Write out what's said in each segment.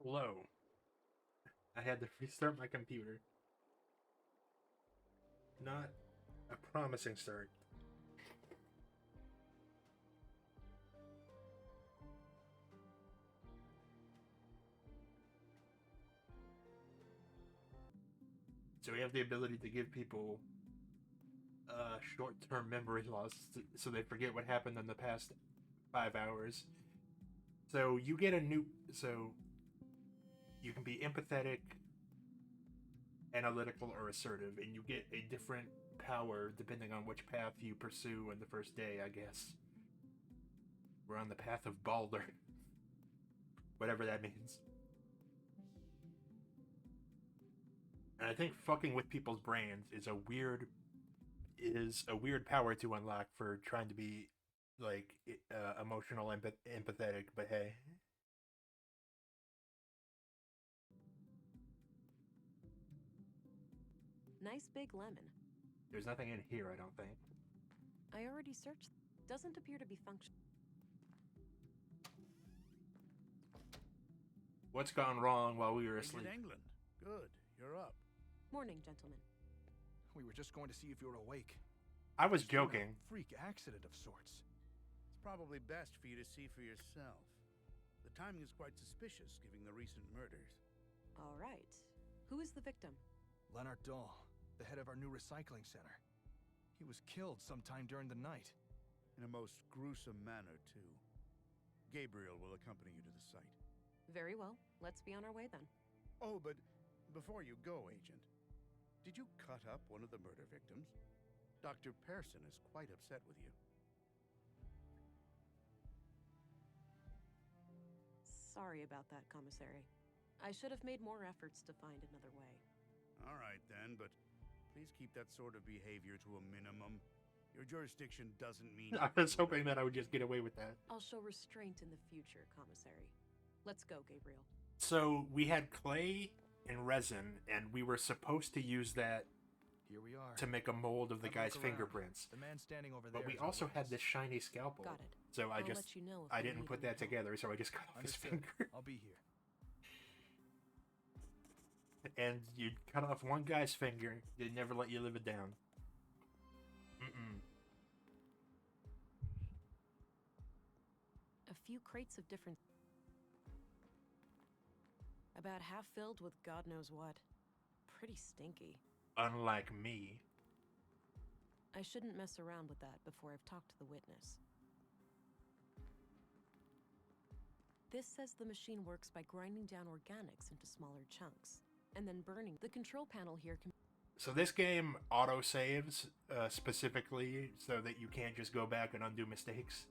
low. I had to restart my computer. Not a promising start. So we have the ability to give people short-term memory loss, so they forget what happened in the past 5 hours. So you get a new. So you can be empathetic, analytical, or assertive, and you get a different power depending on which path you pursue in the first day, I guess. We're on the path of Balder. Whatever that means. And I think fucking with people's brains is a weird power to unlock for trying to be like emotional empathetic, but hey. Nice big lemon. There's nothing in here, I don't think. I already searched. Doesn't appear to be functional. What's gone wrong while we were asleep? Agent England. Good. You're up. Morning, gentlemen. We were just going to see if you were awake. I was There's been a joking. Freak accident of sorts. It's probably best for you to see for yourself. The timing is quite suspicious, given the recent murders. All right. Who is the victim? Leonard Dahl, the head of our new recycling center. He was killed sometime during the night. In a most gruesome manner, too. Gabriel will accompany you to the site. Very well. Let's be on our way then. Oh, but before you go, Agent, did you cut up one of the murder victims? Dr. Pearson is quite upset with you. Sorry about that, Commissary. I should have made more efforts to find another way. All right, then, but please keep that sort of behavior to a minimum. Your jurisdiction doesn't mean... I was hoping that I would just get away with that. I'll show restraint in the future, Commissary. Let's go, Gabriel. So we had clay and resin, and we were supposed to use that Here we are. to make a mold of the Have a guy's look around. fingerprints. The man standing over there. But we is our also had witness. this shiny scalpel. Got it. So I'll let you know if I you didn't need put any that help. together, so I just cut off his Understood. finger. I'll be here. And you cut off one guy's finger, they'd never let you live it down. Mm-mm. A few crates of different... About half filled with God knows what. Pretty stinky. Unlike me. I shouldn't mess around with that before I've talked to the witness. This says the machine works by grinding down organics into smaller chunks, and then burning. The control panel here can... So this game auto-saves, specifically, so that you can't just go back and undo mistakes.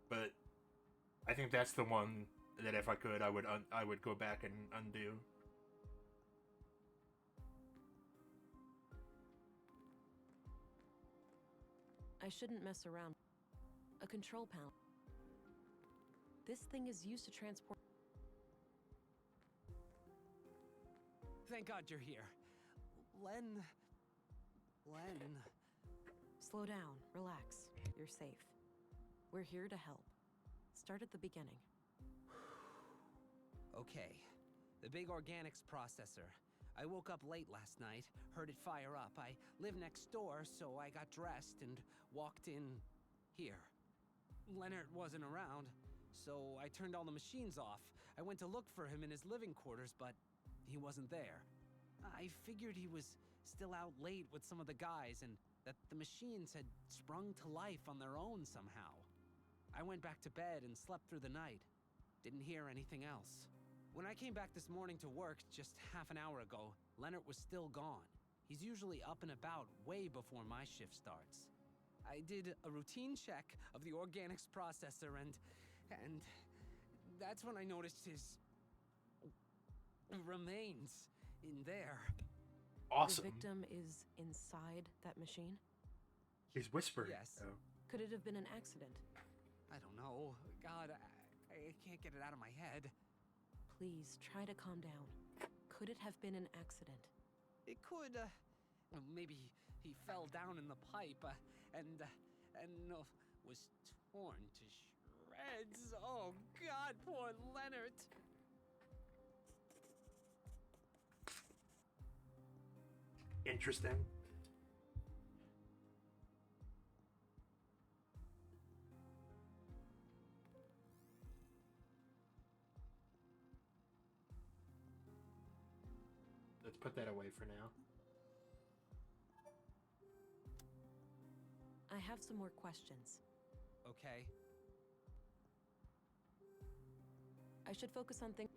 But I think that's the one that if I could, I would go back and undo. I shouldn't mess around. A control panel. This thing is used to transport... Thank God you're here. Len... Slow down. Relax. You're safe. We're here to help. Start at the beginning. Okay. The big organics processor. I woke up late last night, heard it fire up. I live next door, so I got dressed and walked in here. Leonard wasn't around, so I turned all the machines off. I went to look for him in his living quarters, but he wasn't there. I figured he was still out late with some of the guys and that the machines had sprung to life on their own somehow. I went back to bed and slept through the night. Didn't hear anything else. When I came back this morning to work just half an hour ago, Leonard was still gone. He's usually up and about way before my shift starts. I did a routine check of the organics processor and that's when I noticed his remains in there. Awesome. The victim is inside that machine? He's whispering. Yes. Oh. Could it have been an accident? I don't know. God, I can't get it out of my head. Please, try to calm down. Could it have been an accident? It could, maybe he fell down in the pipe, and was torn to shreds. Oh, God, poor Leonard. interesting. Let's put that away for now. I have some more questions. Okay. I should focus on things.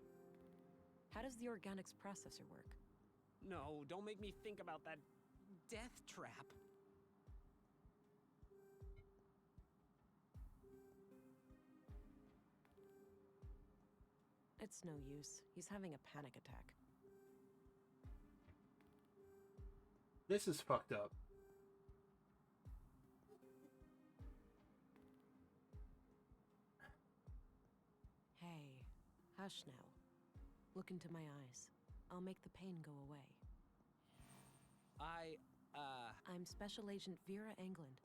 How does the organics processor work? No, don't make me think about that death trap. It's no use. He's having a panic attack. This is fucked up. Hey, hush now. Look into my eyes. I'll make the pain go away. I'm Special Agent Vera Englund.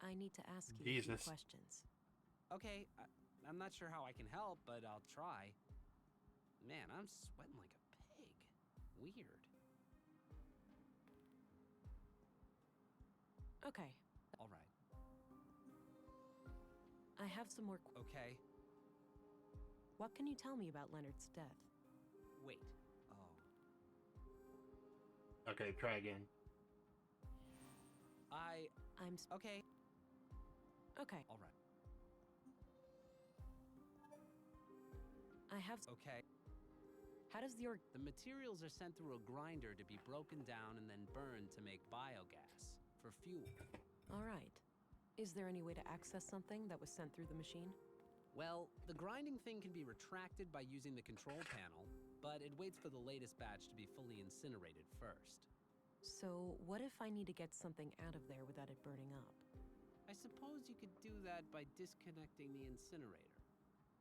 I need to ask you a Jesus. few questions. okay. I'm not sure how I can help, but I'll try. Man, I'm sweating like a pig. Weird. Okay, All right. I have some more. Okay. What can you tell me about Leonard's death? Wait. Oh. Okay, try again. Okay. Okay, All right. I have. Okay. How does the The materials are sent through a grinder to be broken down and then burned to make biogas for fuel. All right. Is there any way to access something that was sent through the machine? Well, the grinding thing can be retracted by using the control panel, but it waits for the latest batch to be fully incinerated first. So, what if I need to get something out of there without it burning up? I suppose you could do that by disconnecting the incinerator.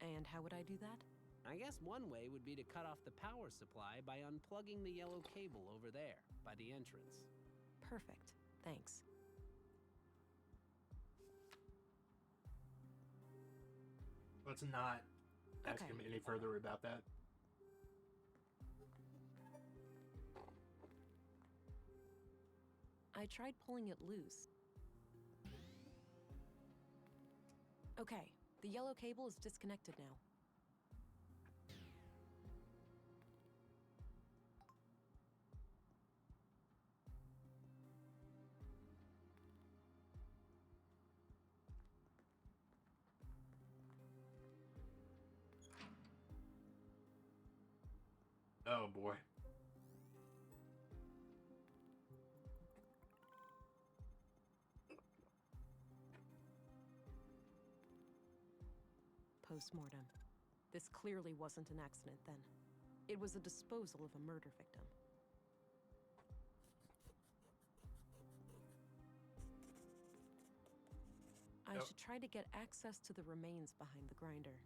And how would I do that? I guess one way would be to cut off the power supply by unplugging the yellow cable over there, by the entrance. Perfect. Thanks. Let's not ask Okay. him any further about that. I tried pulling it loose. Okay, the yellow cable is disconnected now. Oh boy. Postmortem. This clearly wasn't an accident then. It was a disposal of a murder victim. I Yep. should try to get access to the remains behind the grinder.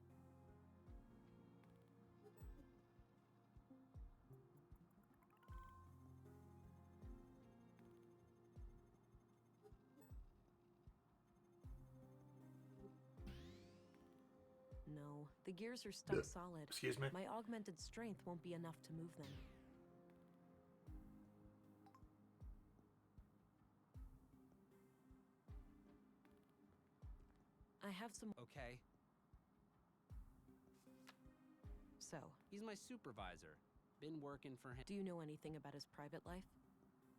No, the gears are stuck solid. Excuse me. My augmented strength won't be enough to move them. I have some. Okay. So, He's my supervisor. Been working for him. do you know anything about his private life?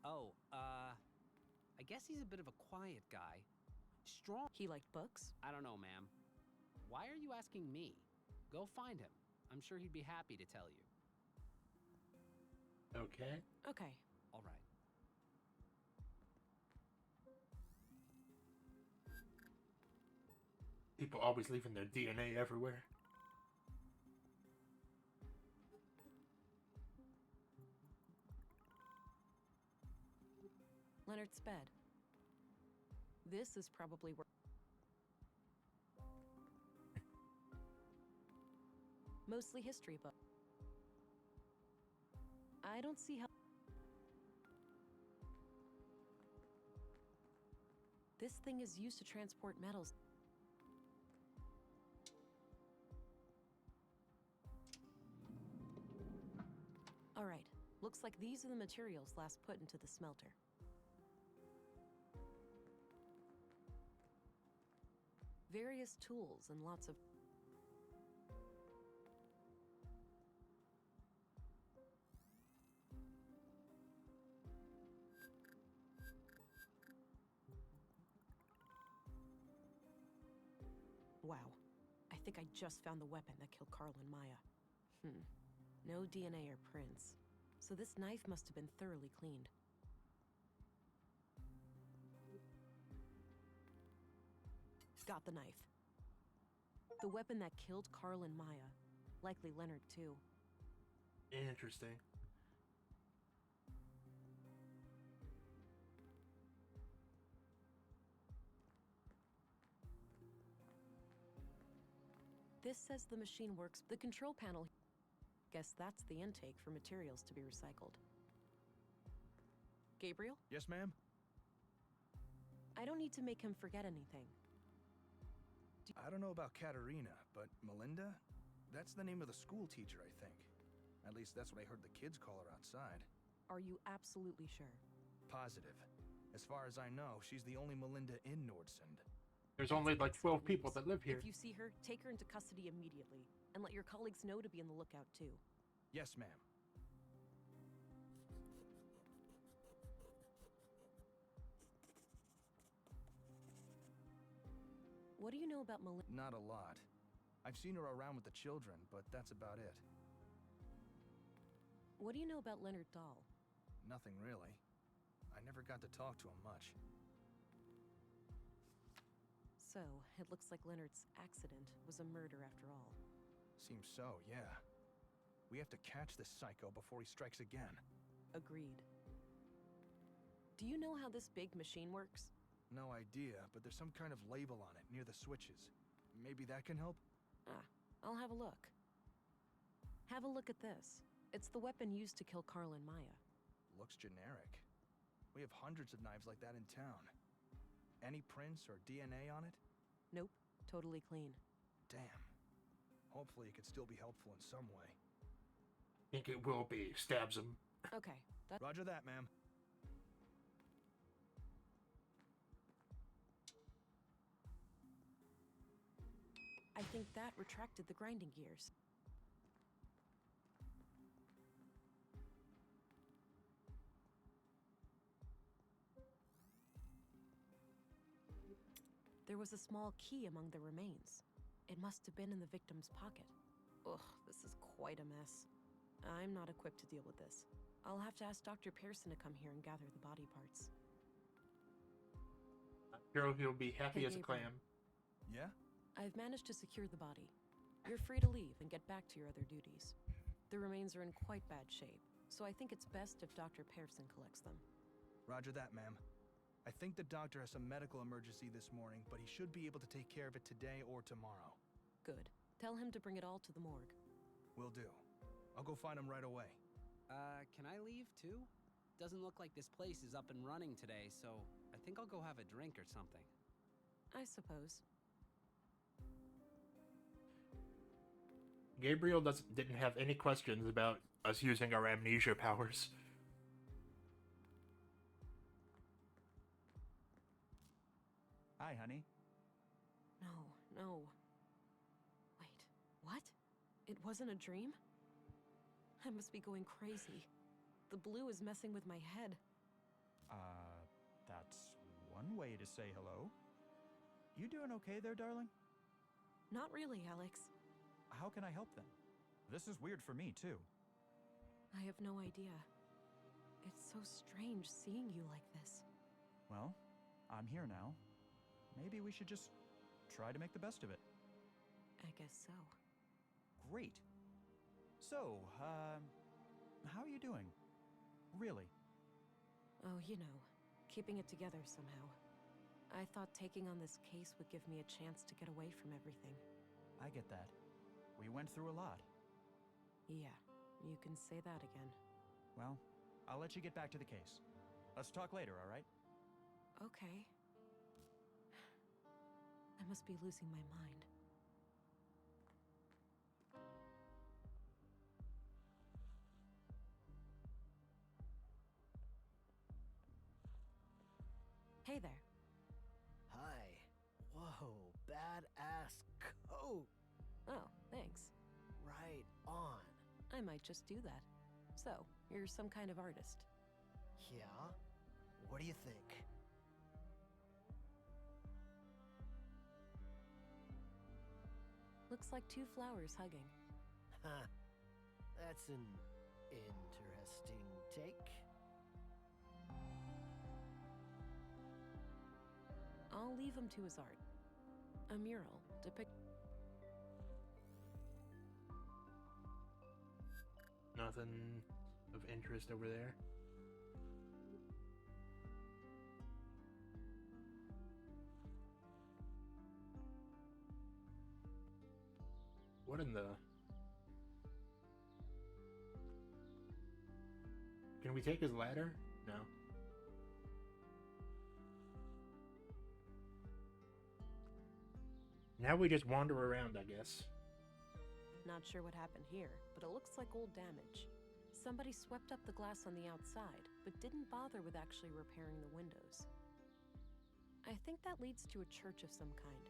Oh, I guess he's a bit of a quiet guy. Strong. He liked books? I don't know, ma'am. Why are you asking me? Go find him. I'm sure he'd be happy to tell you. Okay. Okay. All right. People always leaving their DNA everywhere. Leonard's bed. This is probably where. Mostly history book. I don't see how. This thing is used to transport metals. All right, Looks like these are the materials last put into the smelter. Various tools and lots of... Wow. I think I just found the weapon that killed Carl and Maya. No DNA or prints. So this knife must have been thoroughly cleaned. Got the knife. The weapon that killed Carl and Maya. Likely Leonard, too. Interesting. This says the machine works. The control panel... Guess that's the intake for materials to be recycled. Gabriel? Yes, ma'am? I don't need to make him forget anything. I don't know about Katerina, but Melinda? That's the name of the school teacher, I think. At least that's what I heard the kids call her outside. Are you absolutely sure? Positive. As far as I know, she's the only Melinda in Nordsund. There's only like 12 people that live here. If you see her, take her into custody immediately. And let your colleagues know to be on the lookout, too. Yes, ma'am. What do you know about Melinda? Not a lot. I've seen her around with the children, but that's about it. What do you know about Leonard Dahl? Nothing really. I never got to talk to him much. So, it looks like Leonard's accident was a murder after all. Seems so, yeah. We have to catch this psycho before he strikes again. Agreed. Do you know how this big machine works? No idea, but there's some kind of label on it near the switches. Maybe that can help? I'll have a look. Have a look at this. It's the weapon used to kill Carl and Maya. Looks generic. We have hundreds of knives like that in town. Any prints or DNA on it? Nope, totally clean. Damn. Hopefully it could still be helpful in some way. Think it will be. Stabs him. Okay, that... Roger that, ma'am. I think that retracted the grinding gears. There was a small key among the remains. It must have been in the victim's pocket. Ugh, this is quite a mess. I'm not equipped to deal with this. I'll have to ask Dr. Pearson to come here and gather the body parts. I'm sure he'll be happy Hey, as a Gabriel. clam. Yeah? I've managed to secure the body. You're free to leave and get back to your other duties. The remains are in quite bad shape, so I think it's best if Dr. Pearson collects them. Roger that, ma'am. I think the doctor has some medical emergency this morning, but he should be able to take care of it today or tomorrow. Good. Tell him to bring it all to the morgue. Will do. I'll go find him right away. Can I leave too? Doesn't look like this place is up and running today, so I think I'll go have a drink or something. I suppose. Gabriel didn't have any questions about us using our amnesia powers. Hi, honey. No. Wait, what? It wasn't a dream? I must be going crazy. The blue is messing with my head. That's one way to say hello. You doing okay there, darling? Not really, Alex. How can I help then? This is weird for me, too. I have no idea. It's so strange seeing you like this. Well, I'm here now. Maybe we should just try to make the best of it. I guess so. Great. So, how are you doing? Really? Oh, you know, keeping it together somehow. I thought taking on this case would give me a chance to get away from everything. I get that. We went through a lot. Yeah, you can say that again. Well, I'll let you get back to the case. Let's talk later, all right? Okay. I must be losing my mind. Hey there. Hi. Whoa, badass coat. Oh, thanks. Right on. I might just do that. So, you're some kind of artist. Yeah? What do you think? Looks like two flowers hugging. Huh. That's an interesting take. I'll leave him to his art. A mural depict. Nothing of interest over there. What in the... Can we take his ladder? No. Now we just wander around, I guess. Not sure what happened here, but it looks like old damage. Somebody swept up the glass on the outside, but didn't bother with actually repairing the windows. I think that leads to a church of some kind.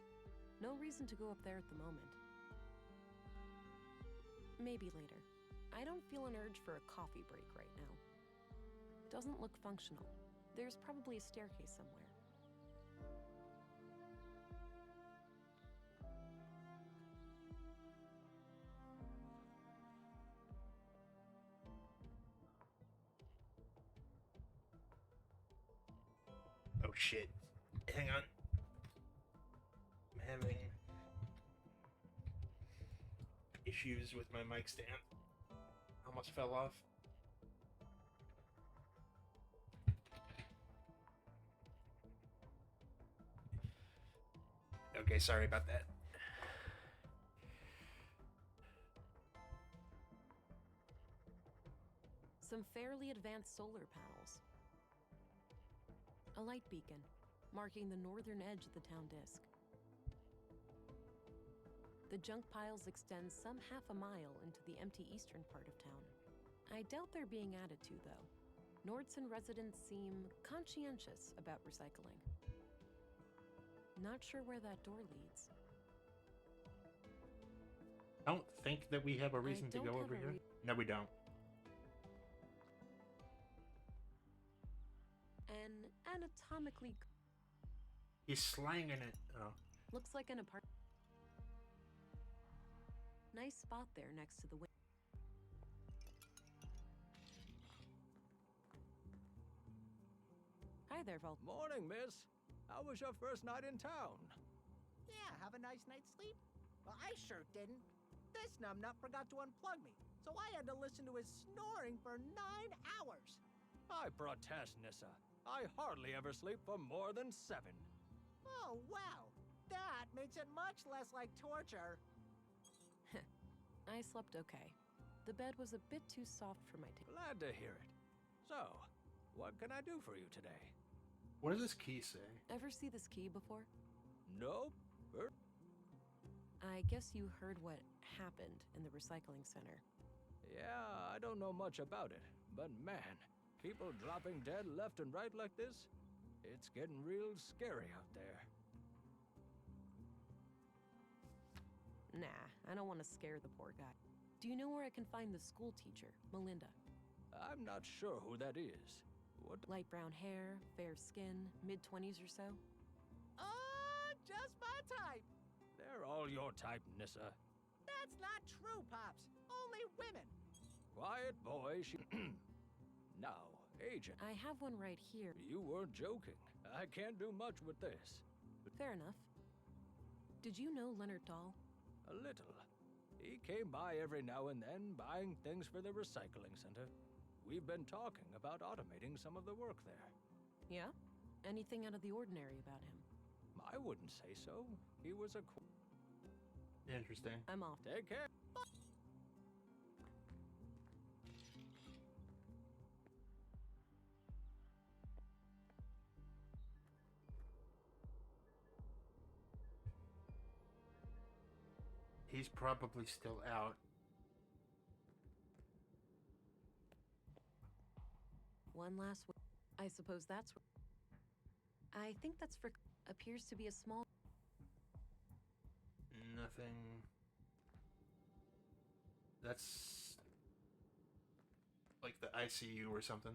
No reason to go up there at the moment. Maybe later. I don't feel an urge for a coffee break right now. Doesn't look functional. There's probably a staircase somewhere. Oh shit. Hang on. I'm having issues with my mic stand. Almost fell off. Okay, sorry about that. Some fairly advanced solar panels. A light beacon, marking the northern edge of the town disk. The junk piles extend some half a mile into the empty eastern part of town. I doubt they're being added to, though. Nordson residents seem conscientious about recycling. Not sure where that door leads. I don't think that we have a reason to don't go have over a here. re- No, we don't. An anatomically He's slanging it. Oh. looks like an apartment. Nice spot there next to the window. Hi there, Vol. Morning, miss. How was your first night in town? Yeah, have a nice night's sleep? Well, I sure didn't. This numbnut forgot to unplug me, so I had to listen to his snoring for 9 hours. I protest, Nissa. I hardly ever sleep for more than 7. Oh, wow. That makes it much less like torture. I slept okay. The bed was a bit too soft for my taste. Glad to hear it. So, what can I do for you today? What does this key say? Ever see this key before? Nope. I guess you heard what happened in the recycling center. Yeah, I don't know much about it, but man, people dropping dead left and right like this, it's getting real scary out there. Nah, I don't want to scare the poor guy. Do you know where I can find the school teacher, Melinda? I'm not sure who that is. What? Light brown hair, fair skin, mid-20s or so? Just my type. They're all your type, Nissa. That's not true, Pops. Only women. Quiet, boy. Now, Agent. I have one right here. You weren't joking. I can't do much with this. Fair enough. Did you know Leonard Dahl? A little. He came by every now and then, buying things for the recycling center. We've been talking about automating some of the work there. Yeah? Anything out of the ordinary about him? I wouldn't say so. He was a... Interesting. I'm off. Take care. He's probably still out. One last I suppose that's... I think that's for... appears to be a small... Nothing. That's like the ICU or something.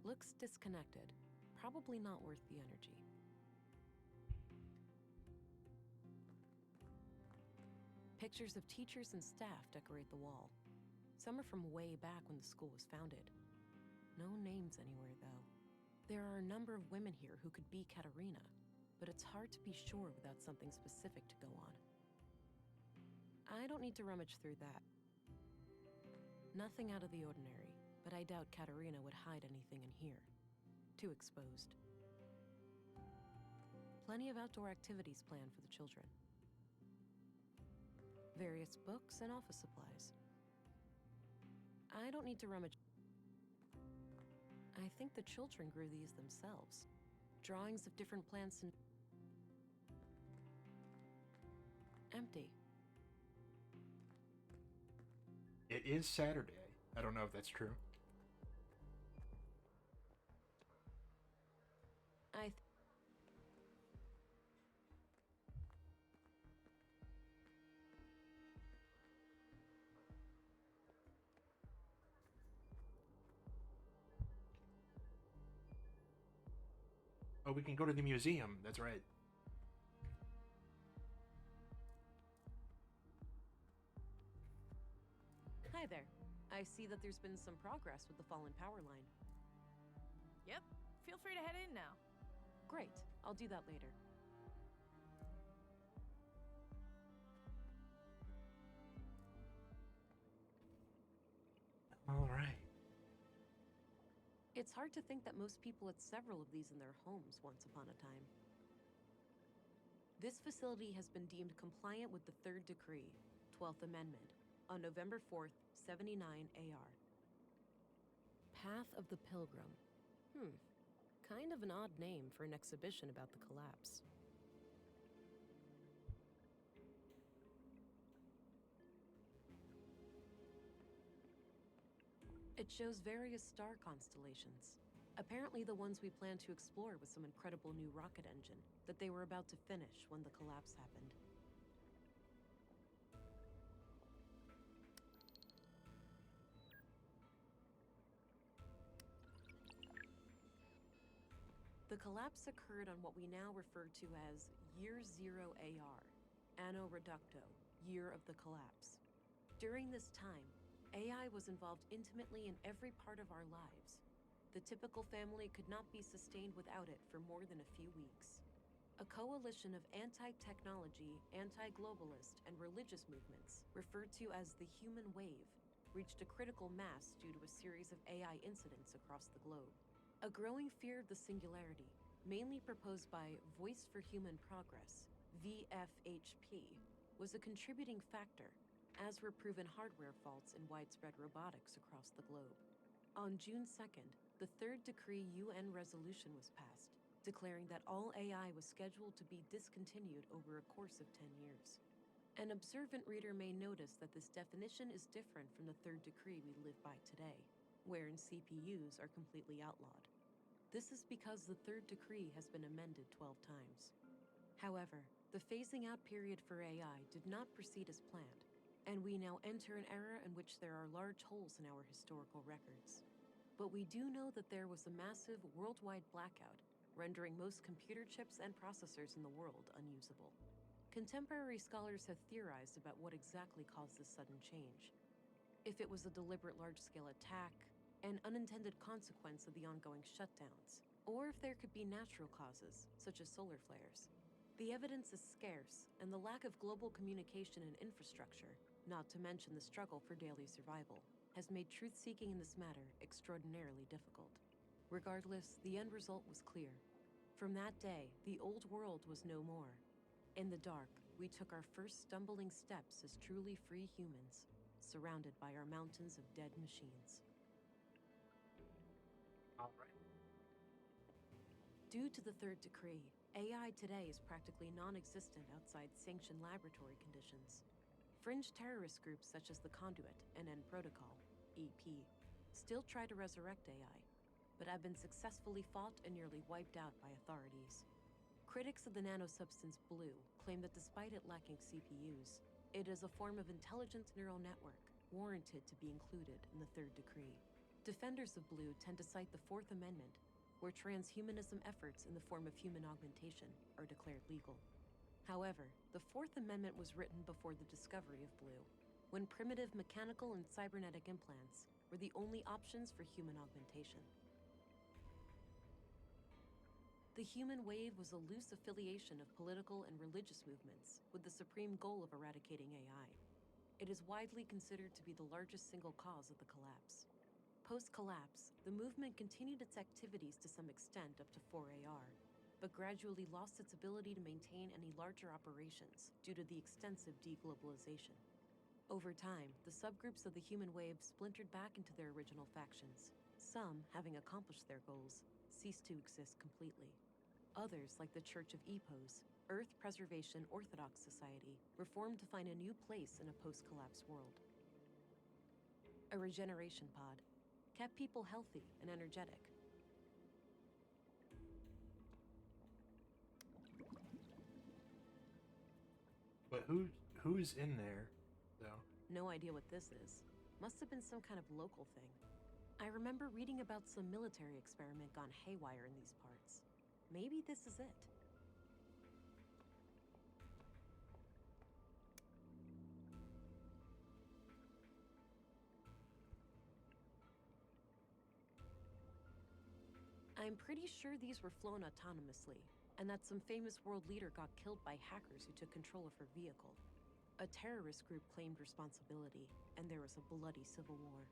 Looks disconnected. Probably not worth the energy. Pictures of teachers and staff decorate the wall. Some are from way back when the school was founded. No names anywhere, though. There are a number of women here who could be Katerina, but it's hard to be sure without something specific to go on. I don't need to rummage through that. Nothing out of the ordinary, but I doubt Katerina would hide anything in here. Too exposed. Plenty of outdoor activities planned for the children. Various books and office supplies. I don't need to rummage. I think the children grew these themselves. Drawings of different plants and... empty. It is Saturday. I don't know if that's true. Oh, we can go to the museum. That's right. Hi there. I see that there's been some progress with the fallen power line. Yep. Feel free to head in now. Great. I'll do that later. All right. It's hard to think that most people had several of these in their homes once upon a time. This facility has been deemed compliant with the Third Decree, 12th Amendment, on November 4th, 79 AR. Path of the Pilgrim. Kind of an odd name for an exhibition about the collapse. It shows various star constellations. Apparently the ones we plan to explore with some incredible new rocket engine that they were about to finish when the collapse happened. The collapse occurred on what we now refer to as Year Zero AR, Anno Reducto, Year of the Collapse. During this time, AI was involved intimately in every part of our lives. The typical family could not be sustained without it for more than a few weeks. A coalition of anti-technology, anti-globalist, and religious movements, referred to as the Human Wave, reached a critical mass due to a series of AI incidents across the globe. A growing fear of the singularity, mainly proposed by Voice for Human Progress, VFHP, was a contributing factor, as were proven hardware faults in widespread robotics across the globe. On June 2nd, the Third Decree UN resolution was passed, declaring that all AI was scheduled to be discontinued over a course of 10 years. An observant reader may notice that this definition is different from the Third Decree we live by today, wherein CPUs are completely outlawed. This is because the Third Decree has been amended 12 times. However, the phasing out period for AI did not proceed as planned, and we now enter an era in which there are large holes in our historical records. But we do know that there was a massive worldwide blackout, rendering most computer chips and processors in the world unusable. Contemporary scholars have theorized about what exactly caused this sudden change. If it was a deliberate large-scale attack, an unintended consequence of the ongoing shutdowns, or if there could be natural causes, such as solar flares. The evidence is scarce, and the lack of global communication and infrastructure, not to mention the struggle for daily survival, has made truth-seeking in this matter extraordinarily difficult. Regardless, the end result was clear. From that day, the old world was no more. In the dark, we took our first stumbling steps as truly free humans, surrounded by our mountains of dead machines. All right. Due to the Third Decree, AI today is practically non-existent outside sanctioned laboratory conditions. Fringe terrorist groups such as the Conduit and End Protocol, EP, still try to resurrect AI, but have been successfully fought and nearly wiped out by authorities. Critics of the nanosubstance Blue claim that despite it lacking CPUs, it is a form of intelligent neural network warranted to be included in the Third Decree. Defenders of Blue tend to cite the Fourth Amendment, where transhumanism efforts in the form of human augmentation are declared legal. However, the Fourth Amendment was written before the discovery of Blue, when primitive mechanical and cybernetic implants were the only options for human augmentation. The human wave was a loose affiliation of political and religious movements with the supreme goal of eradicating AI. It is widely considered to be the largest single cause of the collapse. Post-collapse, the movement continued its activities to some extent up to 4AR, but gradually lost its ability to maintain any larger operations due to the extensive deglobalization. Over time, the subgroups of the human wave splintered back into their original factions. Some, having accomplished their goals, ceased to exist completely. Others, like the Church of Epos, Earth Preservation Orthodox Society, were formed to find a new place in a post-collapse world. A regeneration pod kept people healthy and energetic. But who's in there, though? No idea what this is. Must have been some kind of local thing. I remember reading about some military experiment gone haywire in these parts. Maybe this is it. I'm pretty sure these were flown autonomously, and that some famous world leader got killed by hackers who took control of her vehicle. A terrorist group claimed responsibility, and there was a bloody civil war.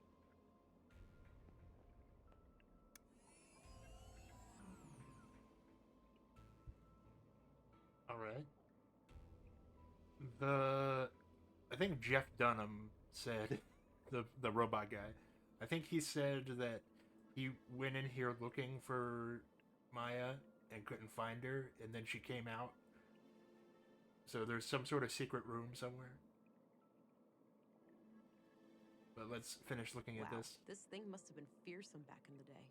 All right. I think Jeff Dunham said, the robot guy. I think he said that he went in here looking for Maya and couldn't find her, and then she came out. So there's some sort of secret room somewhere. But let's finish looking at this. This thing must have been fearsome back in the day.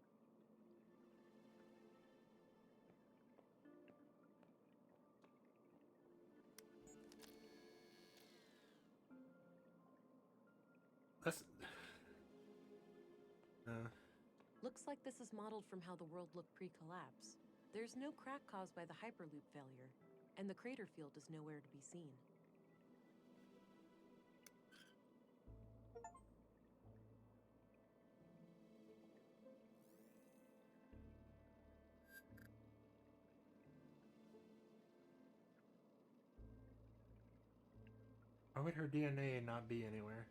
Let's... Looks like this is modeled from how the world looked pre-collapse. There's no crack caused by the Hyperloop failure, and the crater field is nowhere to be seen. Why would her DNA not be anywhere?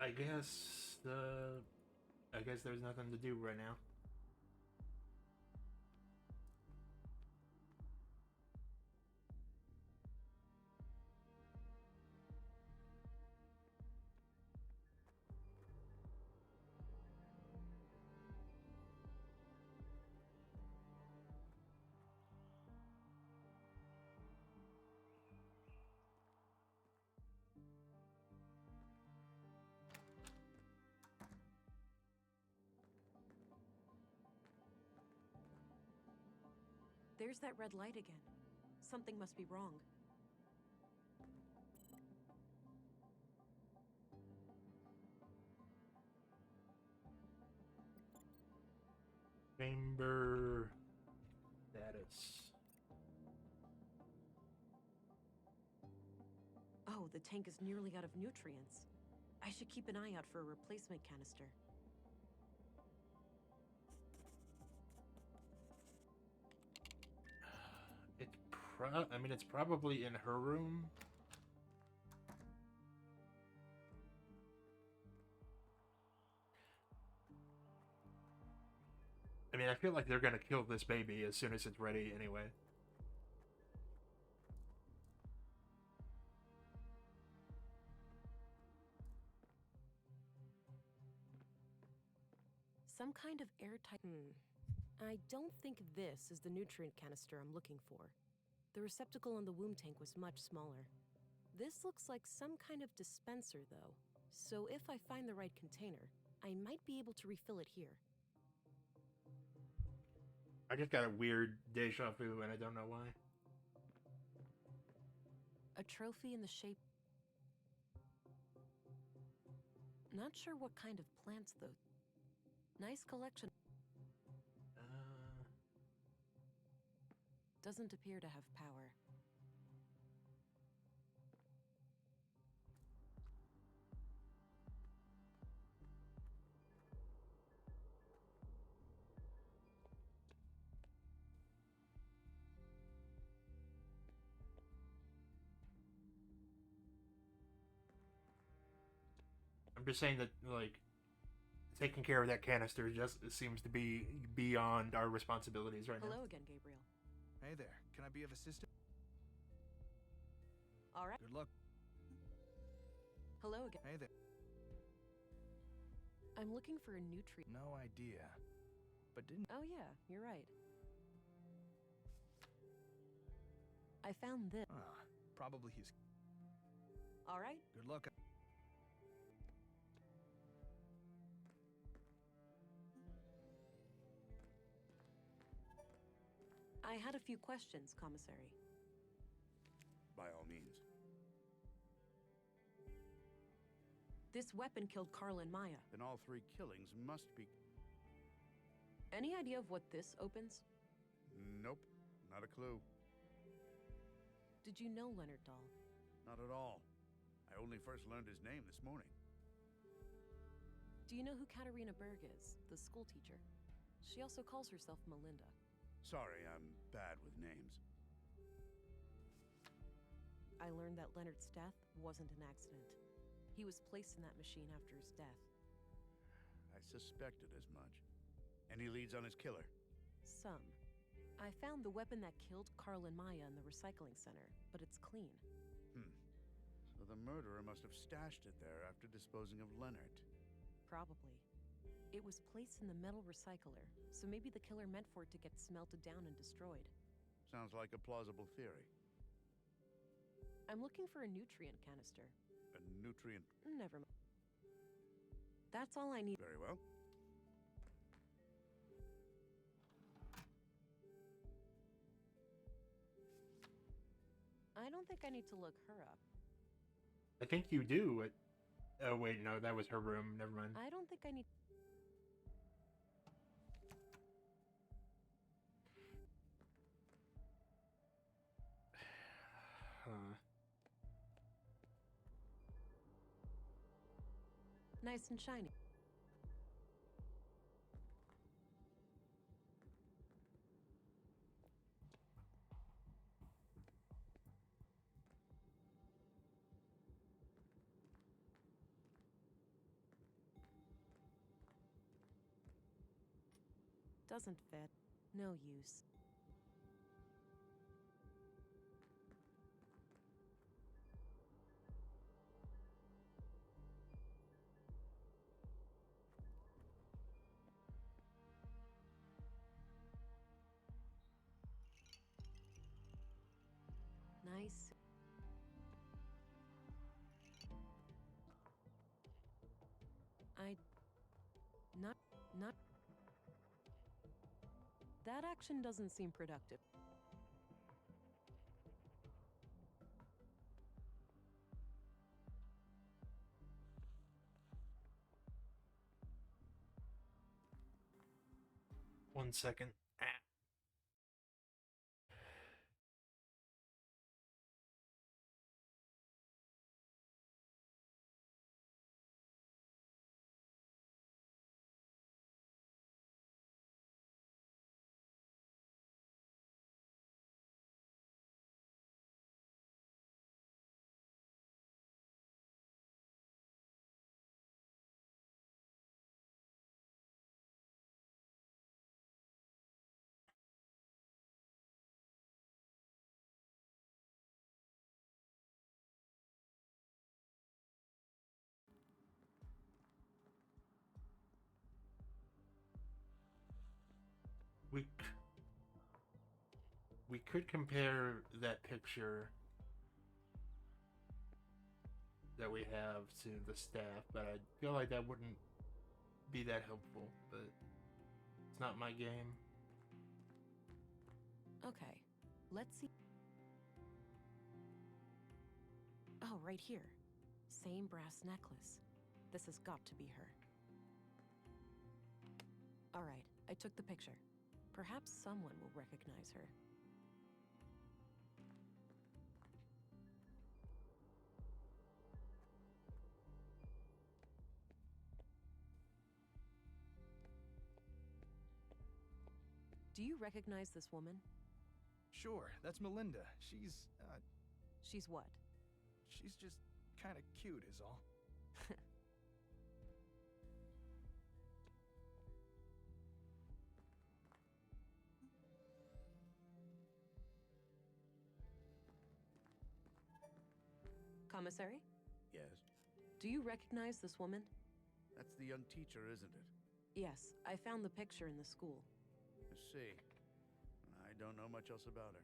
I guess there's nothing to do right now. There's that red light again. Something must be wrong. Chamber status. Oh, the tank is nearly out of nutrients. I should keep an eye out for a replacement canister. I mean, it's probably in her room. I mean, I feel like they're gonna kill this baby as soon as it's ready anyway. Some kind of airtight. I don't think this is the nutrient canister I'm looking for. The receptacle in the womb tank was much smaller. This looks like some kind of dispenser, though. So if I find the right container, I might be able to refill it here. I just got a weird deja vu, and I don't know why. A trophy in the shape... Not sure what kind of plants, though. Nice collection. Doesn't appear to have power. I'm just saying that, like, taking care of that canister just seems to be beyond our responsibilities right now. Hello again, Gabriel. Hey there, can I be of assistance? All right. Good luck. Hello again. Hey there. I'm looking for a nutrient. No idea. But didn't... Oh yeah, you're right. I found this. Probably he's... All right. Good luck. I had a few questions, Commissary. By all means. This weapon killed Carl and Maya. Then all three killings must be... Any idea of what this opens? Nope, not a clue. Did you know Leonard Dahl? Not at all. I only first learned his name this morning. Do you know who Katerina Berg is, the school teacher? She also calls herself Melinda. Sorry, I'm bad with names. I learned that Leonard's death wasn't an accident. He was placed in that machine after his death. I suspected as much. Any leads on his killer? Some. I found the weapon that killed Carl and Maya in the recycling center, but it's clean. So the murderer must have stashed it there after disposing of Leonard. Probably. It was placed in the metal recycler, so maybe the killer meant for it to get smelted down and destroyed. Sounds like a plausible theory. I'm looking for a nutrient canister. A nutrient... Never mind. That's all I need. Very well. I don't think I need to look her up. I think you do. Oh, wait, no, that was her room. Never mind. I don't think I need... Nice and shiny. Doesn't fit. No use. Nice. Not... That action doesn't seem productive. One second. We we could compare that picture that we have to the staff, but I feel like that wouldn't be that helpful. But it's not my game. Okay, let's see. Oh, right here. Same brass necklace. This has got to be her. Alright, I took the picture. Perhaps someone will recognize her. Do you recognize this woman? Sure, that's Melinda. She's what? She's just kind of cute, is all. Commissary? Yes, Do you recognize this woman? that's the young teacher, isn't it? Yes, I found the picture in the school. I see. I don't know much else about her.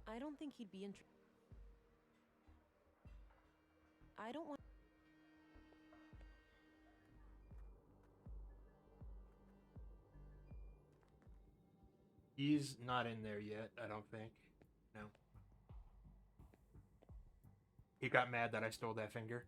I don't think he'd be interested. I don't want. He's not in there yet, I don't think. No. He got mad that I stole that finger.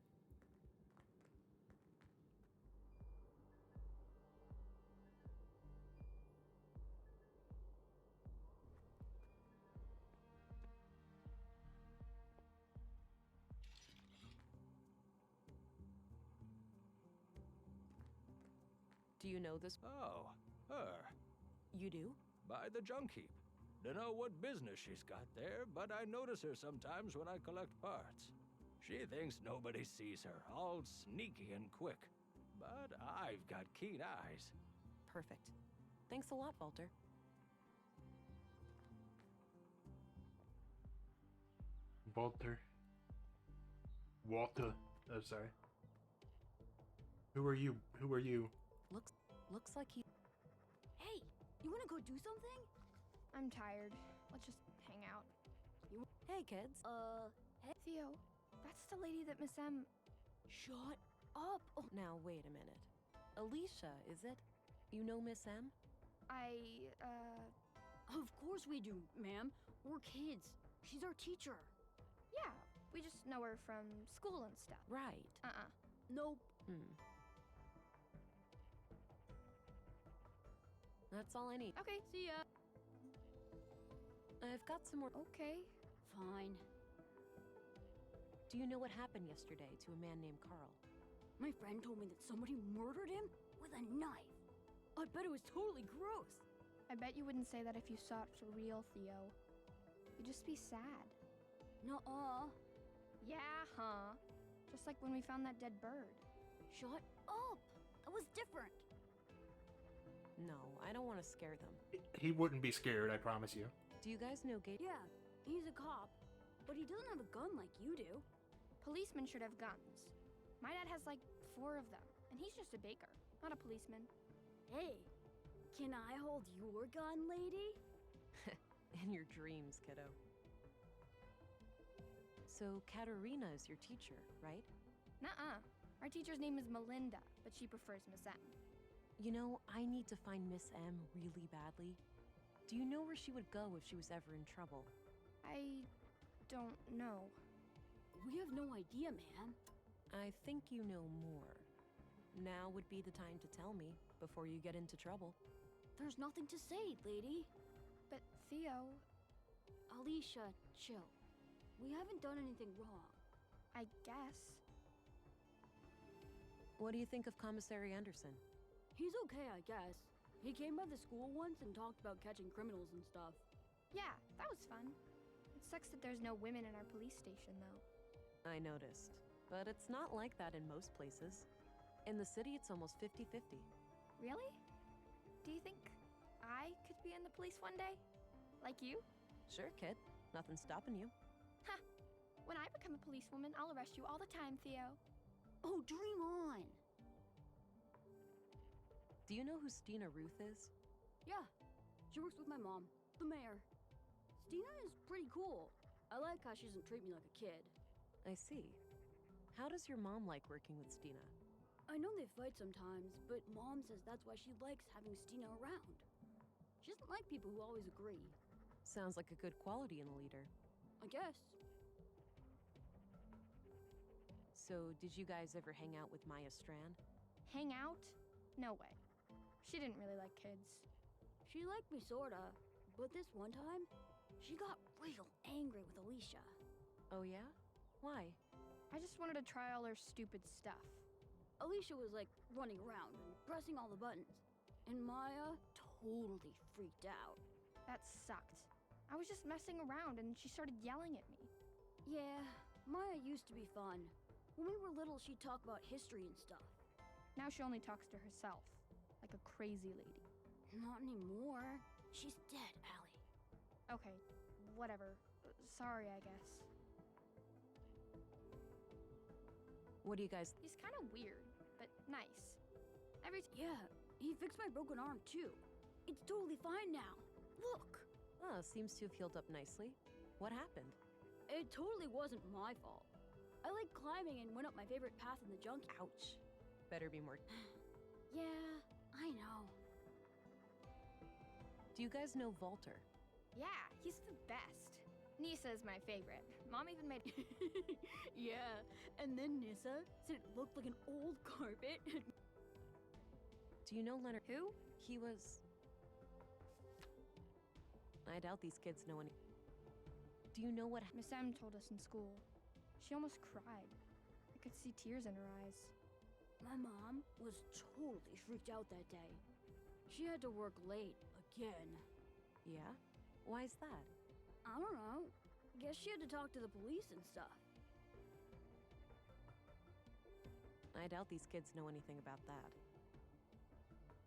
Do you know this? Oh, her. You do? By the junk heap. Dunno what business she's got there, but I notice her sometimes when I collect parts. She thinks nobody sees her, all sneaky and quick. But I've got keen eyes. Perfect. Thanks a lot, Walter. Walter. Oh, sorry. Who are you? Who are you? Looks like he. Hey, you wanna go do something? I'm tired. Let's just hang out. Hey, kids. Hey, Theo, that's the lady that Miss M. Shut up. Oh, now, wait a minute. Alicia, is it? You know Miss M? Of course we do, ma'am. We're kids. She's our teacher. Yeah, we just know her from school and stuff. Right. Nope. That's all I need. Okay, see ya. I've got some more. Okay. Fine. Do you know what happened yesterday to a man named Carl? My friend told me that somebody murdered him with a knife. I bet it was totally gross. I bet you wouldn't say that if you saw it for real, Theo. You'd just be sad. Nuh-uh. Yeah, huh? Just like when we found that dead bird. Shut up! That was different. No, I don't want to scare them. He wouldn't be scared, I promise you. Do you guys know Gabe? Yeah, he's a cop. But he doesn't have a gun like you do. Policemen should have guns. My dad has like 4 of them, and he's just a baker, not a policeman. Hey, can I hold your gun, lady? In your dreams, kiddo. So, Katerina is your teacher, right? Nuh-uh. Our teacher's name is Melinda, but she prefers Miss M. You know, I need to find Miss M really badly. Do you know where she would go if she was ever in trouble? I don't know. We have no idea, man. I think you know more. Now would be the time to tell me before you get into trouble. There's nothing to say, lady. But Theo... Alicia, chill. We haven't done anything wrong. I guess. What do you think of Commissary Anderson? He's okay, I guess. He came by the school once and talked about catching criminals and stuff. Yeah, that was fun. It sucks that there's no women in our police station, though. I noticed. But it's not like that in most places. In the city, it's almost 50-50. Really? Do you think I could be in the police one day? Like you? Sure, kid. Nothing's stopping you. Ha! When I become a policewoman, I'll arrest you all the time, Theo. Oh, dream on! Do you know who Stina Ruth is? Yeah, she works with my mom, the mayor. Stina is pretty cool. I like how she doesn't treat me like a kid. I see. How does your mom like working with Stina? I know they fight sometimes, but Mom says that's why she likes having Stina around. She doesn't like people who always agree. Sounds like a good quality in a leader. I guess. So, did you guys ever hang out with Maya Strand? Hang out? No way. She didn't really like kids. She liked me sorta, but this one time, she got real angry with Alicia. Oh yeah? Why? I just wanted to try all her stupid stuff. Alicia was like running around and pressing all the buttons, and Maya totally freaked out. That sucked. I was just messing around and she started yelling at me. Yeah, Maya used to be fun. When we were little, she'd talk about history and stuff. Now she only talks to herself, like a crazy lady. Not anymore. She's dead, Allie. Okay, whatever. Sorry, I guess. What do you guys... He's kind of weird, but nice. Yeah, he fixed my broken arm too. It's totally fine now. Look! Oh, seems to have healed up nicely. What happened? It totally wasn't my fault. I like climbing and went up my favorite path in the jungle. Ouch. Better be more... Yeah, I know. Do you guys know Walter? Yeah, he's the best. Nisa's my favorite. Mom even made... Yeah, and then Nissa said it looked like an old carpet. Do you know Leonard? Who? He was... I doubt these kids know any... Do you know what... Miss M told us in school. She almost cried. I could see tears in her eyes. My mom was totally freaked out that day. She had to work late again. Yeah? Why is that? I don't know. Guess she had to talk to the police and stuff. I doubt these kids know anything about that.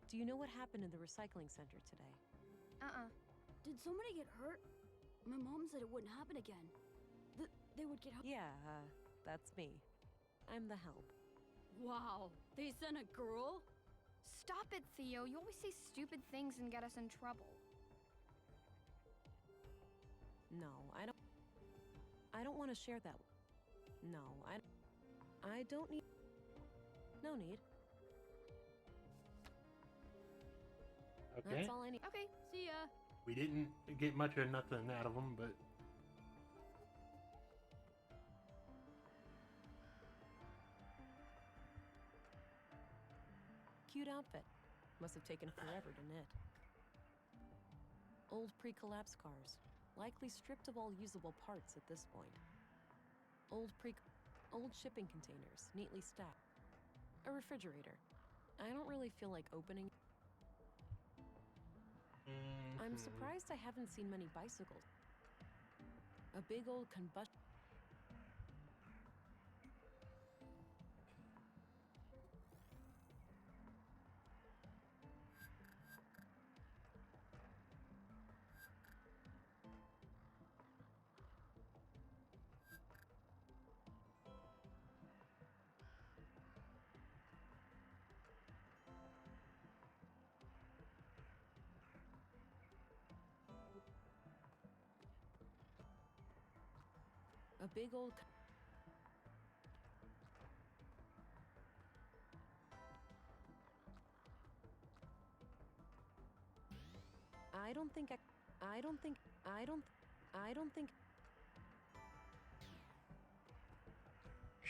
Do you know what happened in the recycling center today? Did somebody get hurt? My mom said it wouldn't happen again. They would get help. Yeah, that's me. I'm the help. Wow, they sent a girl? Stop it, Theo. You always say stupid things and get us in trouble. No, I don't want to share that. No, I don't need... No need. Okay. That's all I need. Okay, see ya. We didn't get much or nothing out of them, but... Cute outfit. Must have taken forever to knit. Old pre-collapse cars. Likely stripped of all usable parts at this point. Old shipping containers, neatly stacked. A refrigerator. I don't really feel like opening. I'm surprised I haven't seen many bicycles. A big old combustion. A big old... I don't think...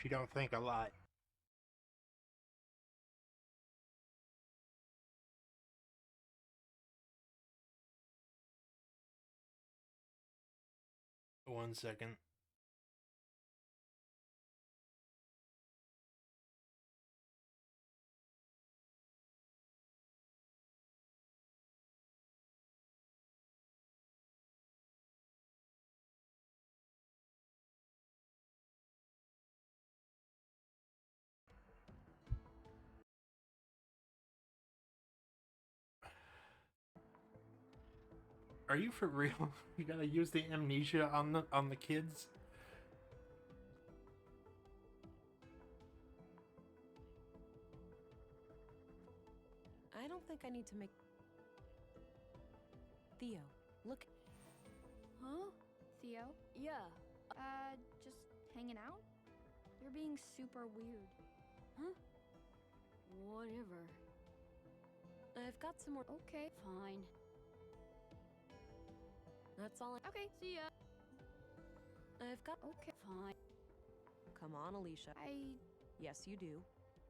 She don't think a lot. One second. Are you for real? You gotta use the amnesia on the kids? I don't think I need to make... Theo, look. Huh? Theo? Yeah. Just hanging out? You're being super weird. Huh? Whatever. I've got some more... Okay. Fine. That's all I... Okay, see ya. I've got... Okay. Fine. Come on, Alicia. Yes, you do.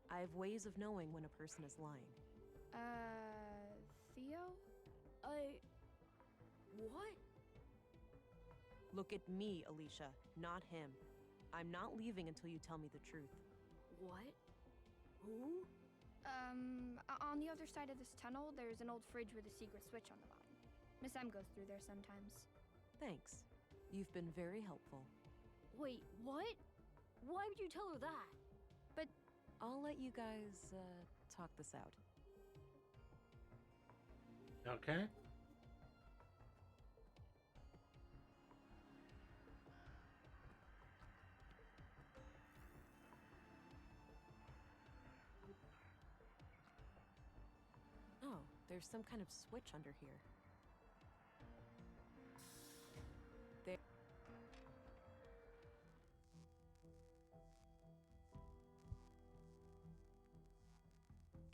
I have ways of knowing when a person is lying. Theo? What? Look at me, Alicia, not him. I'm not leaving until you tell me the truth. What? Who? On the other side of this tunnel, there's an old fridge with a secret switch on the bottom. Miss M goes through there sometimes. Thanks. You've been very helpful. Wait, what? Why would you tell her that? But I'll let you guys, talk this out. Okay. Oh, there's some kind of switch under here. There.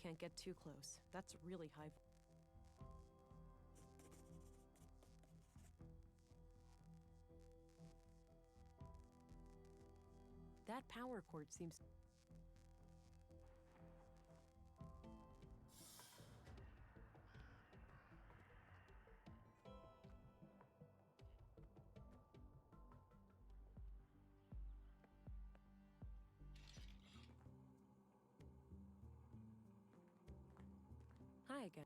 Can't get too close. That's really high. That power cord seems... Hi again.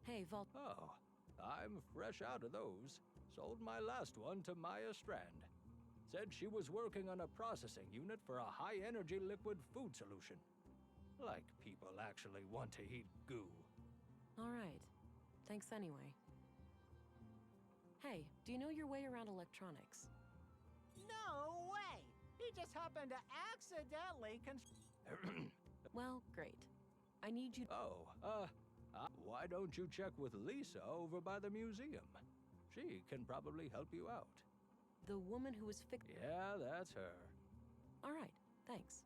Hey, Vault. Oh, I'm fresh out of those. Sold my last one to Maya Strand. Said she was working on a processing unit for a high-energy liquid food solution. Like people actually want to eat goo. All right. Thanks anyway. Hey, do you know your way around electronics? No way! He just happened to accidentally Well, great. I need you... Why don't you check with Lisa over by the museum? She can probably help you out. The woman who was Yeah, that's her. All right, thanks.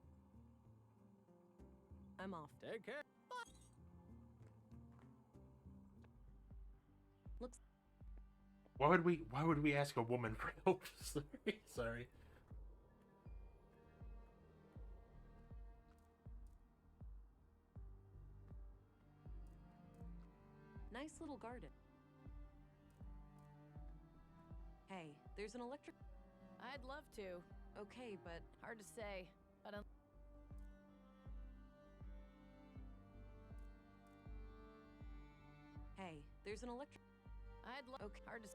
I'm off. Take care. Looks... Why would we ask a woman for help? Sorry. Nice little garden. Hey, there's an electric... I'd love to. Okay, but... Hard to say. I don't... Hey, there's an electric... I'd love... Okay, hard to...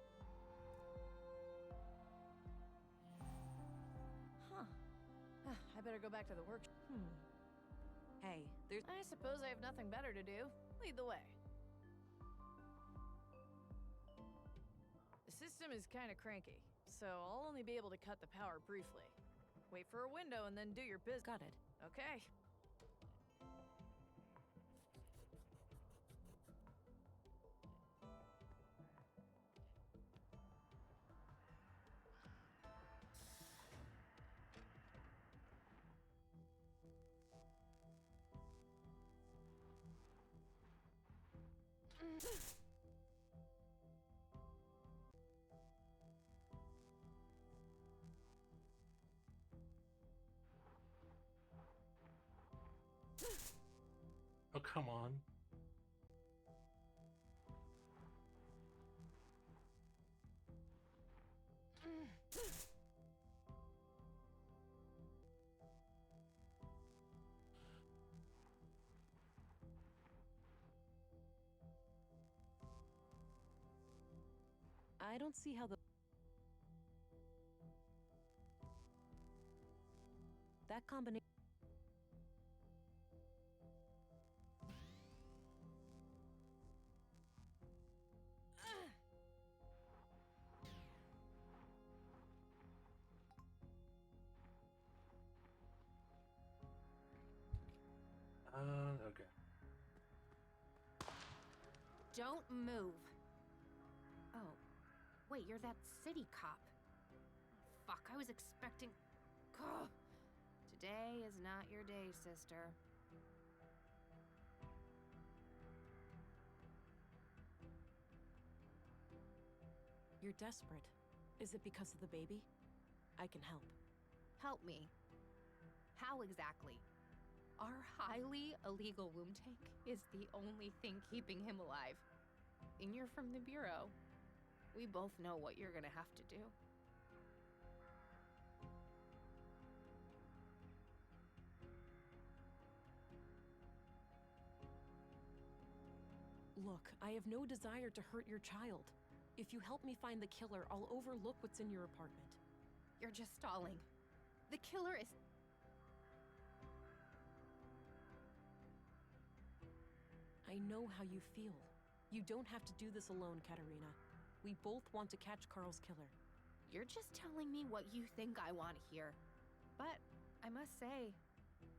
Huh. I better go back to the work... Hey, there's... I suppose I have nothing better to do. Lead the way. The system is kind of cranky, so I'll only be able to cut the power briefly. Wait for a window and then do your biz. Got it. Okay. Oh, come on. I don't see how the... That combination... Okay. Don't move. Oh, wait, you're that city cop. Fuck, I was expecting... Ugh. Today is not your day, sister. You're desperate. Is it because of the baby? I can help. Help me. How exactly? Our highly illegal womb tank is the only thing keeping him alive. And you're from the Bureau. We both know what you're gonna have to do. Look, I have no desire to hurt your child. If you help me find the killer, I'll overlook what's in your apartment. You're just stalling. The killer is... I know how you feel. You don't have to do this alone, Katerina. We both want to catch Carl's killer. You're just telling me what you think I want to hear. But I must say,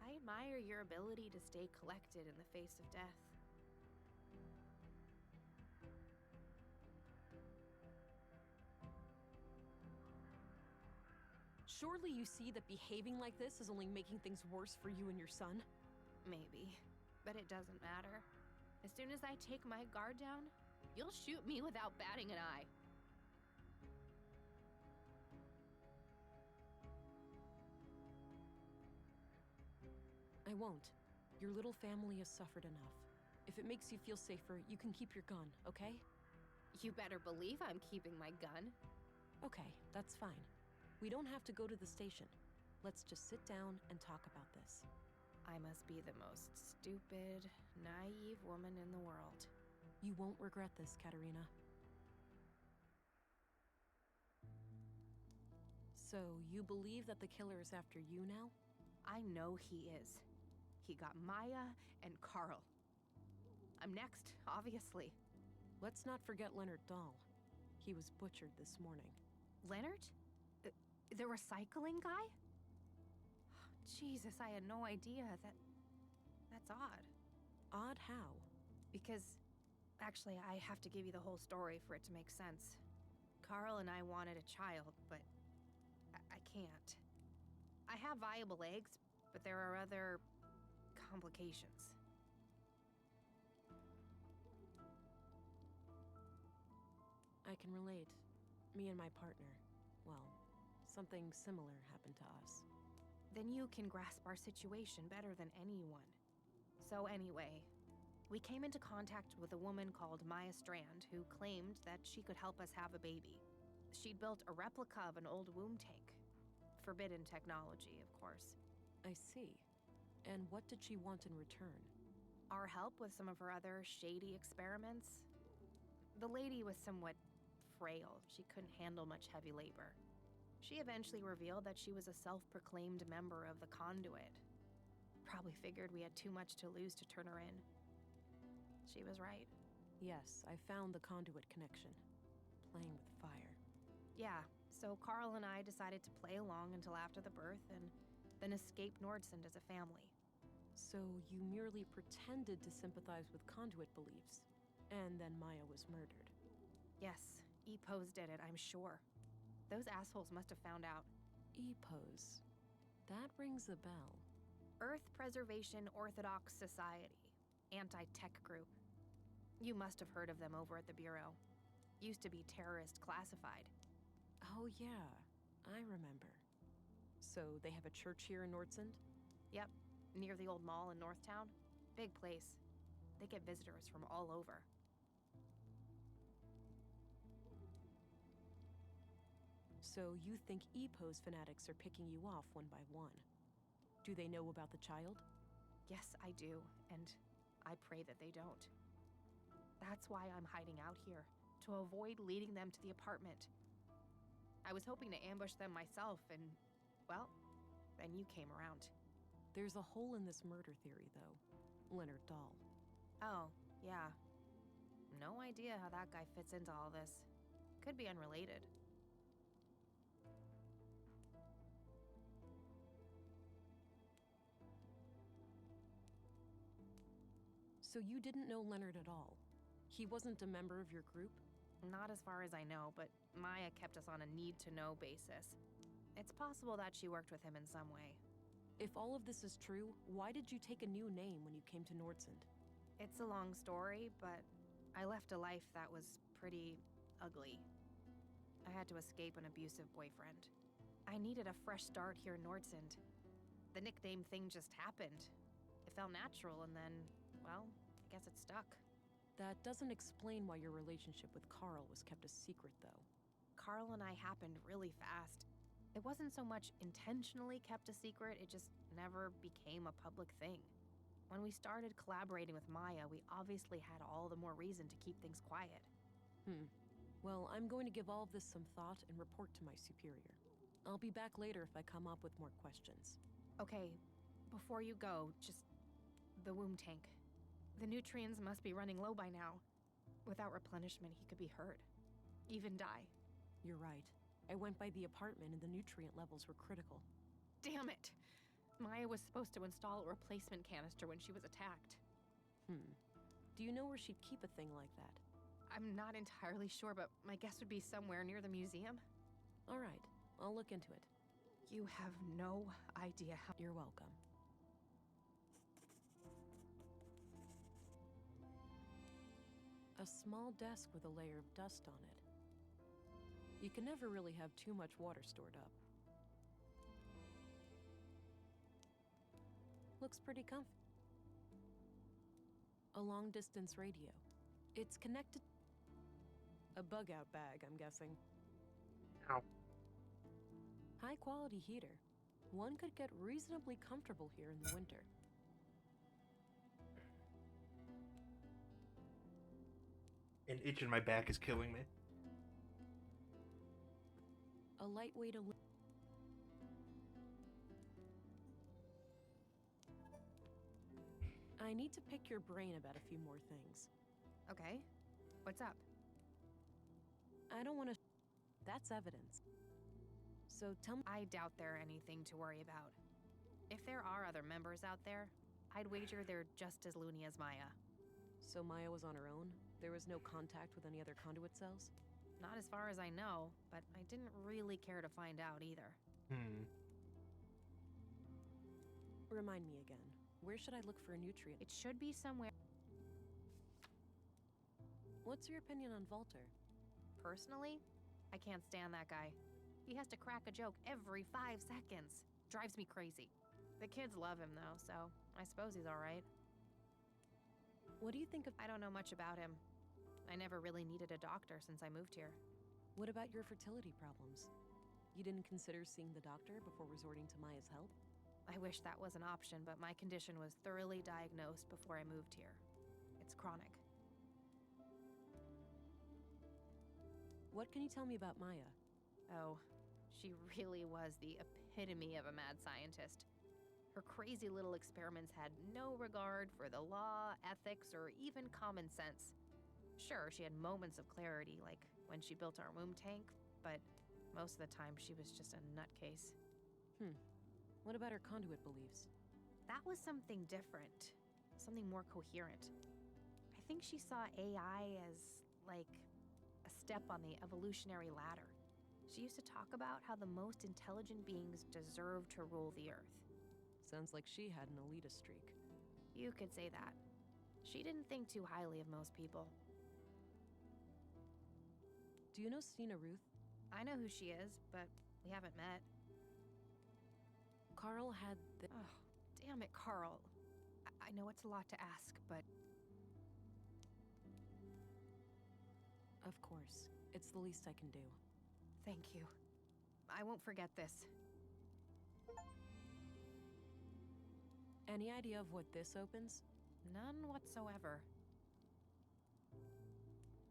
I admire your ability to stay collected in the face of death. Surely you see that behaving like this is only making things worse for you and your son? Maybe, but it doesn't matter. As soon as I take my guard down, you'll shoot me without batting an eye. I won't. Your little family has suffered enough. If it makes you feel safer, you can keep your gun, okay? You better believe I'm keeping my gun. Okay, that's fine. We don't have to go to the station. Let's just sit down and talk about this. I must be the most stupid, naive woman in the world. You won't regret this, Katerina. So, you believe that the killer is after you now? I know he is. He got Maya and Carl. I'm next, obviously. Let's not forget Leonard Dahl. He was butchered this morning. Leonard? The recycling guy? Jesus, I had no idea. That's odd. Odd how? Because, actually, I have to give you the whole story for it to make sense. Carl and I wanted a child, but I can't. I have viable eggs, but there are other complications. I can relate. Me and my partner, well, something similar happened to us. Then you can grasp our situation better than anyone. So anyway, we came into contact with a woman called Maya Strand who claimed that she could help us have a baby. She'd built a replica of an old womb tank. Forbidden technology, of course. I see. And what did she want in return? Our help with some of her other shady experiments. The lady was somewhat frail. She couldn't handle much heavy labor. She eventually revealed that she was a self-proclaimed member of the Conduit. Probably figured we had too much to lose to turn her in. She was right. Yes, I found the Conduit connection. Playing with fire. Yeah, so Carl and I decided to play along until after the birth and then escape Nordsund as a family. So you merely pretended to sympathize with Conduit beliefs, and then Maya was murdered. Yes, EPOs did it, I'm sure. Those assholes must have found out. EPOs. That rings a bell. Earth Preservation Orthodox Society. Anti-tech group. You must have heard of them over at the Bureau. Used to be terrorist classified. Oh yeah, I remember. So they have a church here in Nordsund? Yep, near the old mall in Northtown. Big place. They get visitors from all over. So you think EPO's fanatics are picking you off one by one? Do they know about the child? Yes, I do, and I pray that they don't. That's why I'm hiding out here, to avoid leading them to the apartment. I was hoping to ambush them myself, and, well, then you came around. There's a hole in this murder theory, though. Leonard Dahl. Oh, yeah. No idea how that guy fits into all this. Could be unrelated. So you didn't know Leonard at all? He wasn't a member of your group? Not as far as I know, but Maya kept us on a need-to-know basis. It's possible that she worked with him in some way. If all of this is true, why did you take a new name when you came to Nordsund? It's a long story, but I left a life that was pretty ugly. I had to escape an abusive boyfriend. I needed a fresh start here in Nordsund. The nickname thing just happened. It felt natural, and then, well, I guess it stuck. That doesn't explain why your relationship with Carl was kept a secret, though. Carl and I happened really fast. It wasn't so much intentionally kept a secret, it just never became a public thing. When we started collaborating with Maya, we obviously had all the more reason to keep things quiet. Well, I'm going to give all of this some thought and report to my superior. I'll be back later if I come up with more questions. Okay, before you go, just the womb tank. The nutrients must be running low by now. Without replenishment, he could be hurt. Even die. You're right. I went by the apartment and the nutrient levels were critical. Damn it! Maya was supposed to install a replacement canister when she was attacked. Do you know where she'd keep a thing like that? I'm not entirely sure, but my guess would be somewhere near the museum. All right, I'll look into it. You have no idea how— You're welcome. A small desk with a layer of dust on it. You can never really have too much water stored up. Looks pretty comfy. A long-distance radio. It's connected... A bug-out bag, I'm guessing. Ow. High-quality heater. One could get reasonably comfortable here in the winter. An itch in my back is killing me. A lightweight I need to pick your brain about a few more things. Okay. What's up? I don't want to... That's evidence. So tell me... I doubt there are anything to worry about. If there are other members out there, I'd wager they're just as loony as Maya. So Maya was on her own? There was no contact with any other conduit cells? Not as far as I know, but I didn't really care to find out either. Remind me again. Where should I look for a nutrient? It should be somewhere. What's your opinion on Walter? Personally, I can't stand that guy. He has to crack a joke every 5 seconds. Drives me crazy. The kids love him though, so I suppose he's alright. What do you think of... I don't know much about him. I never really needed a doctor since I moved here. What about your fertility problems? You didn't consider seeing the doctor before resorting to Maya's help? I wish that was an option, but my condition was thoroughly diagnosed before I moved here. It's chronic. What can you tell me about Maya? Oh, she really was the epitome of a mad scientist. Her crazy little experiments had no regard for the law, ethics, or even common sense. Sure, she had moments of clarity, like when she built our womb tank, but most of the time she was just a nutcase. What about her conduit beliefs? That was something different. Something more coherent. I think she saw AI as, like, a step on the evolutionary ladder. She used to talk about how the most intelligent beings deserve to rule the Earth. Sounds like she had an elitist streak. You could say that. She didn't think too highly of most people. Do you know Stina Ruth? I know who she is, but we haven't met. Carl had the... Oh, damn it, Carl. I know it's a lot to ask, but... Of course. It's the least I can do. Thank you. I won't forget this. Any idea of what this opens? None whatsoever.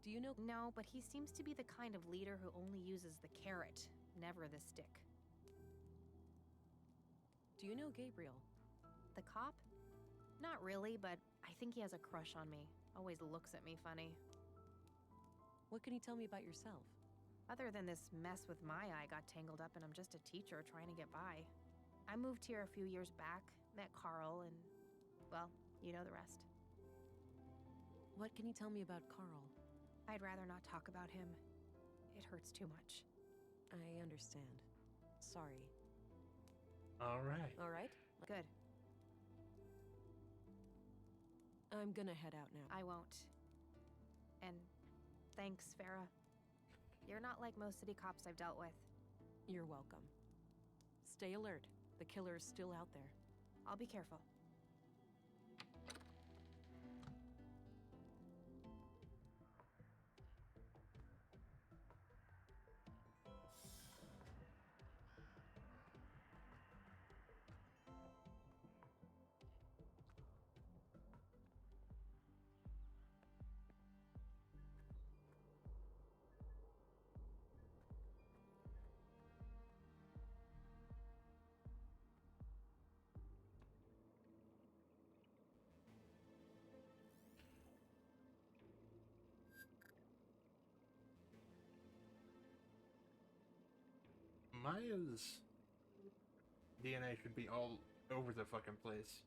Do you know... No, but he seems to be the kind of leader who only uses the carrot, never the stick. Do you know Gabriel? The cop? Not really, but I think he has a crush on me. Always looks at me funny. What can you tell me about yourself? Other than this mess with Maya I got tangled up in, I'm just a teacher trying to get by. I moved here a few years back, met Carl, and, well, you know the rest. What can you tell me about Carl? I'd rather not talk about him. It hurts too much. I understand. Sorry. Alright. Alright? Good. I'm gonna head out now. I won't. And thanks, Farah. You're not like most city cops I've dealt with. You're welcome. Stay alert. The killer is still out there. I'll be careful. Maya's DNA should be all over the fucking place.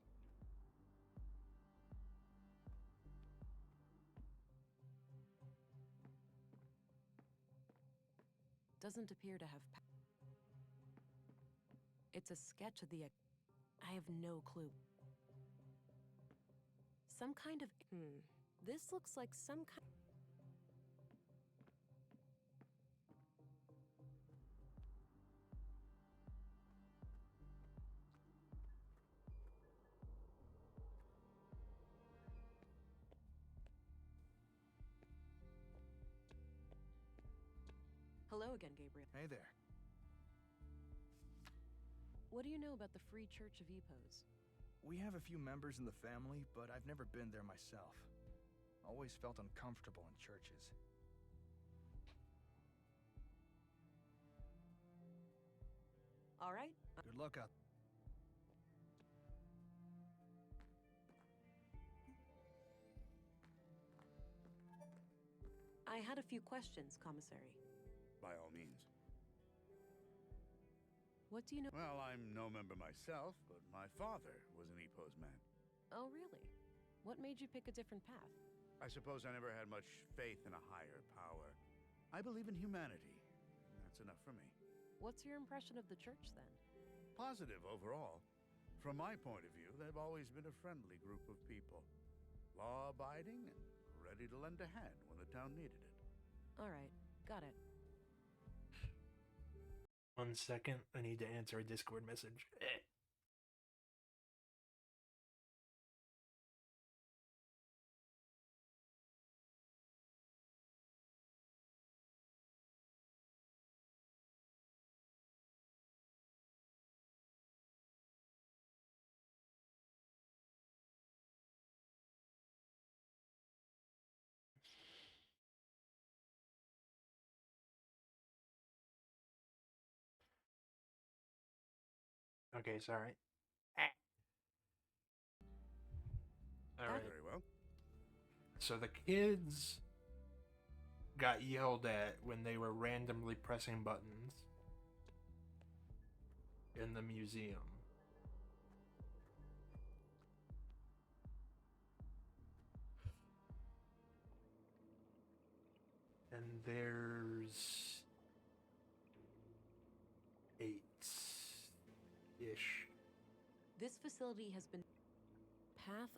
Doesn't appear to have. It's a sketch of the. I have no clue. Some kind of. This looks like some kind. Hello again, Gabriel. Hey there. What do you know about the Free Church of Epos? We have a few members in the family, but I've never been there myself. Always felt uncomfortable in churches. All right. Good luck out. I had a few questions, Commissary. By all means. What do you know? Well, I'm no member myself, but my father was an Epos man. Oh, really? What made you pick a different path? I suppose I never had much faith in a higher power. I believe in humanity, and that's enough for me. What's your impression of the church, then? Positive overall. From my point of view, they've always been a friendly group of people. Law-abiding and ready to lend a hand when the town needed it. All right. Got it. 1 second, I need to answer a Discord message. Okay, sorry. Alright. Very well. So the kids got yelled at when they were randomly pressing buttons in the museum. And there's 8-ish. This facility has been. Path?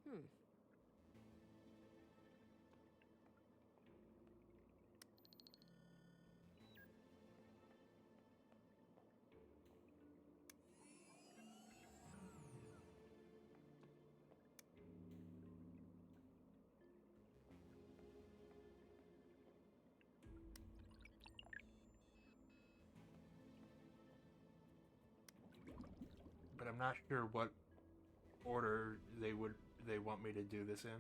But I'm not sure what order they want me to do this in.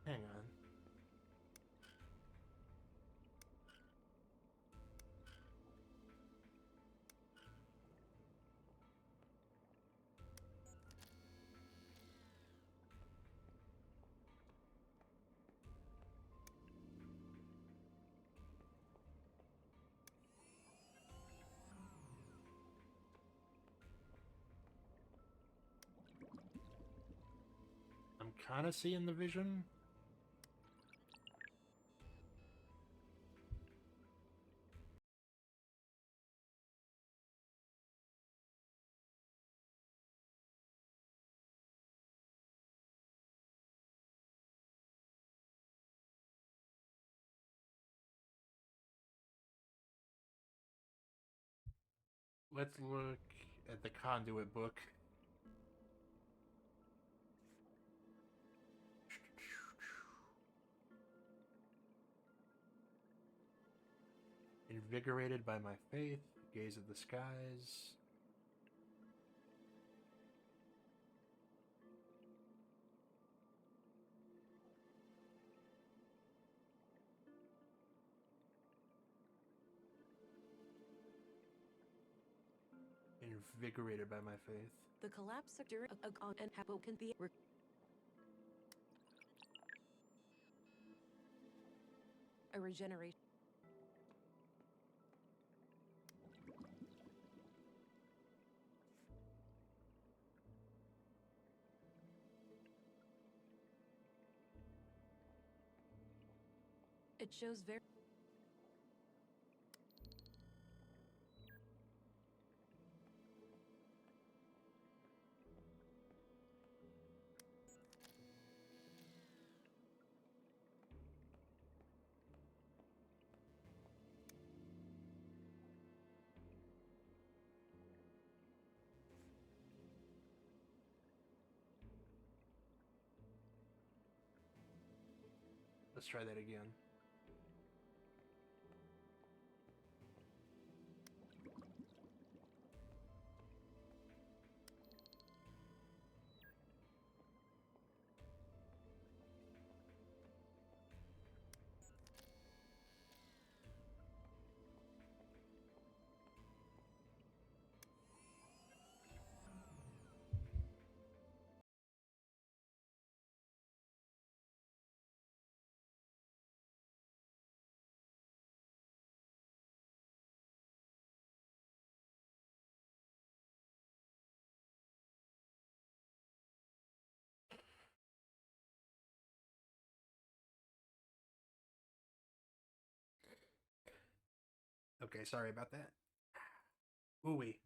Hang on. kind of seeing the vision. Let's look at the Conduit book. Invigorated by my faith, gaze at the skies. Invigorated by my faith. The collapse sector of Agon and Habo can be. A regeneration. It shows very. Let's try that again. Okay, sorry about that. Ooh-wee.